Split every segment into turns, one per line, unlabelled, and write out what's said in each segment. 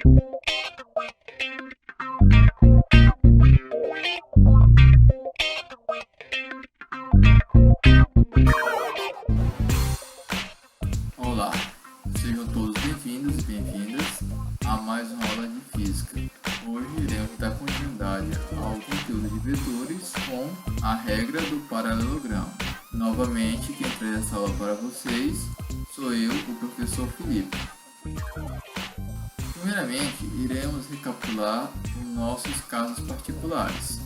Olá, sejam todos bem-vindos e bem-vindas a mais uma aula de Física. Hoje iremos dar continuidade ao conteúdo de vetores com a regra do paralelogramo. Novamente, quem traz essa aula para vocês sou eu, o professor Felipe. Primeiramente, iremos recapitular os nossos casos particulares.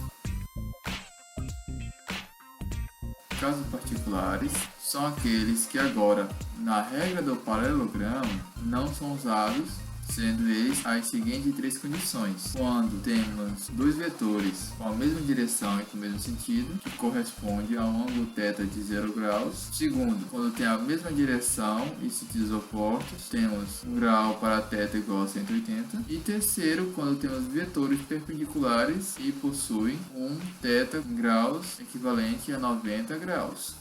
Casos particulares são aqueles que agora, na regra do paralelogramo, não são usados, sendo eles as seguintes três condições. Quando temos dois vetores com a mesma direção e com o mesmo sentido, que corresponde a um ângulo θ de 0 graus. Segundo, quando tem a mesma direção e sentidos opostos, temos um grau para θ igual a 180. E terceiro, quando temos vetores perpendiculares e possuem um θ em graus equivalente a 90 graus.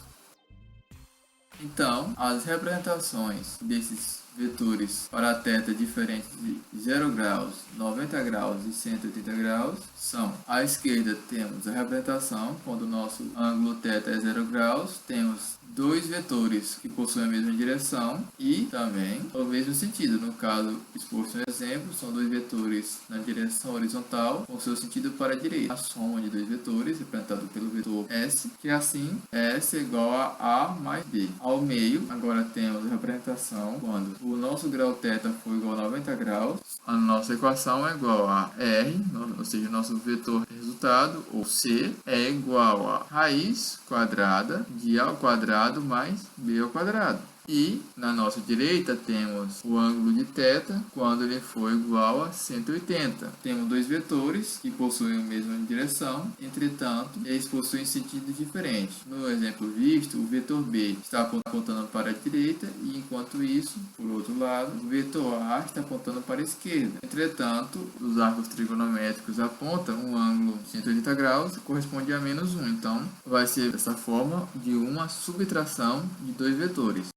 Então, as representações desses vetores para θ diferentes de 0 graus, 90 graus e 180 graus são: à esquerda temos a representação quando o nosso ângulo θ é 0 graus, temos dois vetores que possuem a mesma direção e também o mesmo sentido. No caso exposto no exemplo, são dois vetores na direção horizontal com seu sentido para a direita. A soma de dois vetores, representado pelo vetor S, que é assim, S é igual a mais B. Ao meio, agora temos a representação quando o nosso grau θ for igual a 90 graus, a nossa equação é igual a R, ou seja, o nosso vetor resultado, ou C, é igual a raiz quadrada de A ao quadrado mais B ao quadrado. E na nossa direita temos o ângulo de θ quando ele for igual a 180. Temos dois vetores que possuem a mesma direção, entretanto, eles possuem sentidos diferentes. No exemplo visto, o vetor B está apontando para a direita e, enquanto isso, por outro lado, o vetor A está apontando para a esquerda. Entretanto, os arcos trigonométricos apontam um ângulo de 180 graus que corresponde a menos 1. Então, vai ser dessa forma de uma subtração de dois vetores.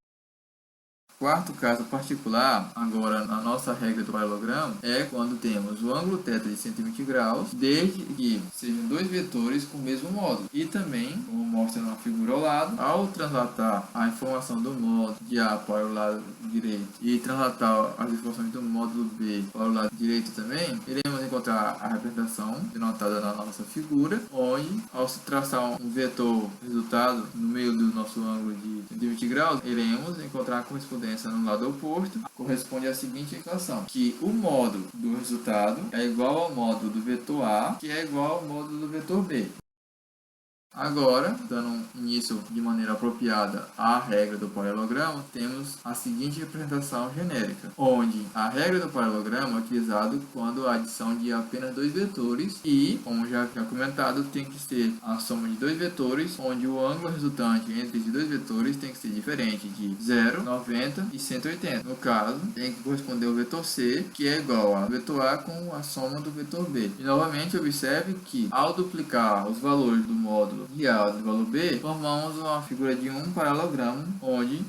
Quarto caso particular, agora na nossa regra do paralelogramo, é quando temos o ângulo θ de 120 graus, desde que sejam dois vetores com o mesmo módulo. E também, como mostra na figura ao lado, ao translatar a informação do módulo de A para o lado direito e translatar as informações do módulo B para o lado direito também, iremos encontrar a representação denotada na nossa figura, onde, ao se traçar um vetor resultado no meio do nosso ângulo de 120 graus, iremos encontrar a correspondência no lado oposto, corresponde à seguinte equação, que o módulo do resultado é igual ao módulo do vetor A, que é igual ao módulo do vetor B. Agora, dando início de maneira apropriada à regra do paralelogramo, temos a seguinte representação genérica, onde a regra do paralelogramo é utilizada quando a adição de apenas dois vetores e, como já comentado, tem que ser a soma de dois vetores, onde o ângulo resultante entre esses dois vetores tem que ser diferente de 0, 90 e 180. No caso, tem que corresponder ao vetor C, que é igual ao vetor A com a soma do vetor B. E novamente observe que, ao duplicar os valores do módulo de A do valor B, formamos uma figura de um paralelogramo, onde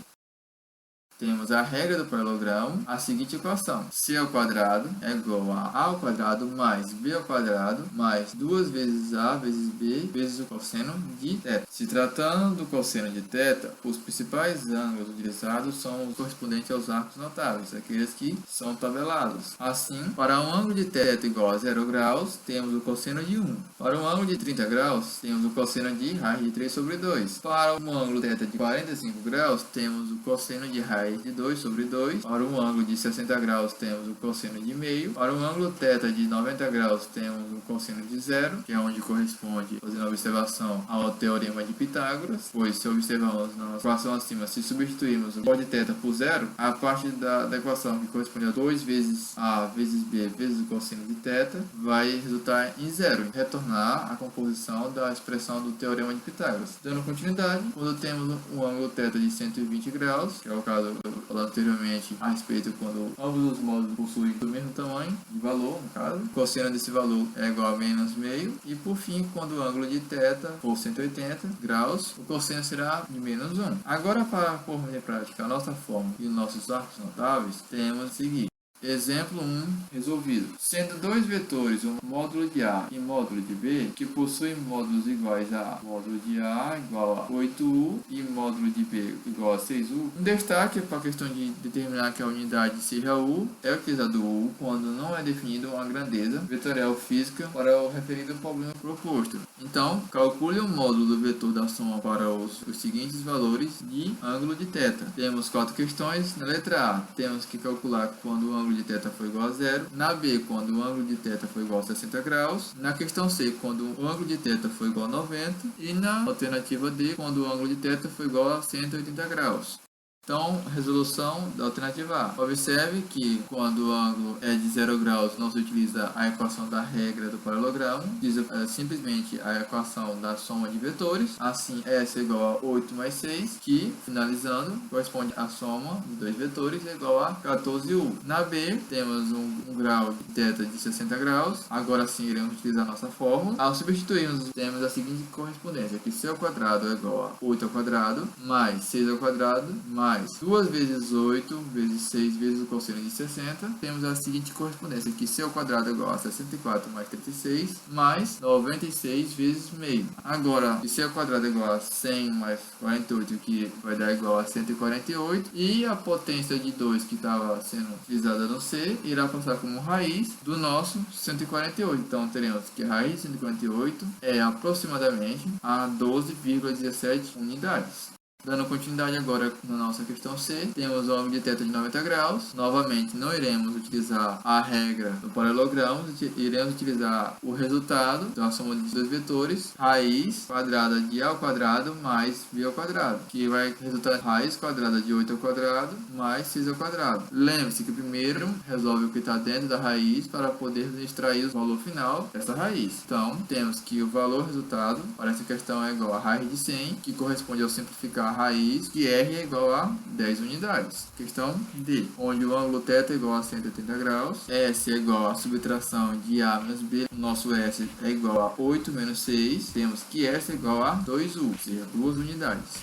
temos a regra do paralelogramo, a seguinte equação: C ao quadrado é igual a A ao quadrado mais B ao quadrado mais 2 vezes A vezes B vezes o cosseno de θ. Se tratando do cosseno de θ, os principais ângulos utilizados são os correspondentes aos arcos notáveis, aqueles que são tabelados. Assim, para um ângulo de θ igual a 0 graus, temos o cosseno de 1. Para um ângulo de 30 graus, temos o cosseno de raiz de 3 sobre 2. Para um ângulo θ de 45 graus, temos o cosseno de raiz de 2 sobre 2. Para um ângulo de 60 graus temos o cosseno de meio. Para um ângulo θ de 90 graus temos o cosseno de zero, que é onde corresponde, fazendo a observação, ao teorema de Pitágoras, pois se observamos na equação acima, se substituirmos o cos de θ por zero, a parte da equação que corresponde a 2 vezes A vezes B vezes o cosseno de θ vai resultar em zero, retornar à composição da expressão do teorema de Pitágoras. Dando continuidade, quando temos um ângulo θ de 120 graus, que é o caso falado anteriormente a respeito quando ambos os módulos possuem o mesmo tamanho de valor, no caso, o cosseno desse valor é igual a menos meio, e por fim, quando o ângulo de θ for 180 graus, o cosseno será de menos 1. Agora, para pôr em prática a nossa fórmula e os nossos arcos notáveis, temos o seguinte: Exemplo 1 resolvido. Sendo dois vetores, um módulo de A e módulo de B, que possuem módulos iguais a módulo de A igual a 8U e módulo de B igual a 6U, um destaque para a questão de determinar que a unidade seja U é utilizado U quando não é definido uma grandeza vetorial física para o referido problema proposto. Então, calcule o módulo do vetor da soma para os seguintes valores de ângulo de θ. Temos 4 questões. Na letra A, temos que calcular quando o ângulo de θ for igual a zero. Na B, quando o ângulo de θ for igual a 60 graus. Na questão C, quando o ângulo de θ for igual a 90. E na alternativa D, quando o ângulo de θ for igual a 180 graus. Então, resolução da alternativa A. Observe que quando o ângulo é de 0 graus, não se utiliza a equação da regra do paralelogramo, utiliza simplesmente a equação da soma de vetores. Assim, S é igual a 8 mais 6, que, finalizando, corresponde à soma de dois vetores, é igual a 14U. Na B, temos um grau de θ de 60 graus. Agora sim, iremos utilizar a nossa fórmula. Ao substituirmos, temos a seguinte correspondência, que C ao quadrado é igual a 8 ao quadrado, mais 6 ao quadrado, mais 2 vezes 8 vezes 6 vezes o cosseno de 60. Temos a seguinte correspondência, que C ao quadrado é igual a 64 mais 36, mais 96 vezes meio. Agora, C ao quadrado é igual a 100 mais 48, que vai dar igual a 148. E a potência de 2 que estava sendo utilizada no C, irá passar como raiz do nosso 148. Então, teremos que a raiz de 148 é aproximadamente a 12,17 unidades. Dando continuidade agora na nossa questão C, temos o ângulo de θ de 90 graus. Novamente, não iremos utilizar a regra do paralelogramo, iremos utilizar o resultado da soma de dois vetores, raiz quadrada de A ao quadrado mais B ao quadrado, que vai resultar raiz quadrada de 8 ao quadrado mais 6 ao quadrado. Lembre-se que primeiro resolve o que está dentro da raiz para poder extrair o valor final dessa raiz. Então, temos que o valor resultado para essa questão é igual a raiz de 100, que corresponde ao simplificar a raiz de R é igual a 10 unidades. Questão D, onde o ângulo θ é igual a 180 graus, S é igual a subtração de A menos B, o nosso S é igual a 8 menos 6, temos que S é igual a 2U, ou seja, 2 unidades.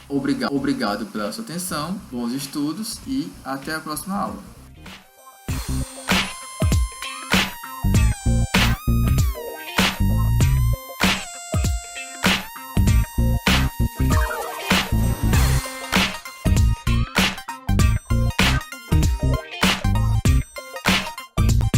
Obrigado pela sua atenção, bons estudos e até a próxima aula.